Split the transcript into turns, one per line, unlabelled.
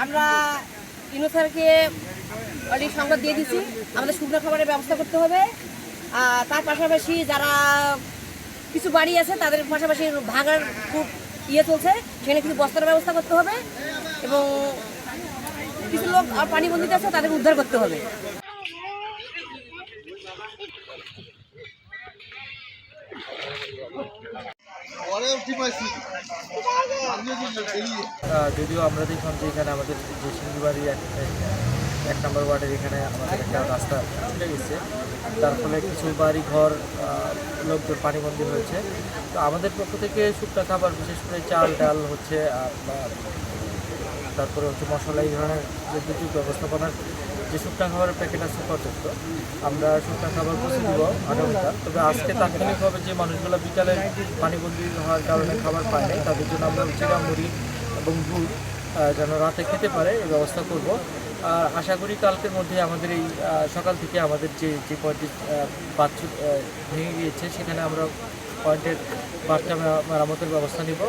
আমরা ইউনূস স্যারকে অলরেডি সংবাদ দিয়ে দিচ্ছি, আমাদের শুকনো খাবারের ব্যবস্থা করতে হবে। তার পাশাপাশি যারা কিছু বাড়ি আছে তাদের পাশাপাশি ভাঙার খুব চলছে, সেখানে কিছু বস্তার ব্যবস্থা করতে হবে এবং কিছু লোক পানিবন্দিতে আছে তাদের উদ্ধার করতে হবে।
যদিও আমরা দেখলাম যে এখানে আমাদের যে সিঙ্গিবাড়ি 1 নম্বর ওয়ার্ডের এখানে আমাদের একটা রাস্তা চলে গেছে, তার ফলে কিছু বাড়ি ঘর লোকজন পানিবন্দী হয়েছে। তো আমাদের পক্ষ থেকে শুকনো খাবার, বিশেষ করে চাল ডাল হচ্ছে তারপরে হচ্ছে মশলা, এই ধরনের যে দুর্যোগ ব্যবস্থাপনার যে শুকনো খাবারের প্যাকেট আছে পর্যাপ্ত, আমরা শুকনো খাবার পৌঁছে দেব আগামীকাল। তবে আজকে তাৎক্ষণিকভাবে যে মানুষগুলো বিকালে পানিবন্দী হওয়ার কারণে খাবার পায় নাই, তাদের জন্য আমরা চিড়া মুড়ি এবং দুধ যেন রাতে খেতে পারে এই ব্যবস্থা করব। আর আশা করি কালকের মধ্যে আমাদের এই সকাল থেকে আমাদের যে পয়েন্টে বাঁধ ভেঙে গিয়েছে সেখানে আমরা পয়েন্টের বাঁধটা মেরামতের ব্যবস্থা নিব।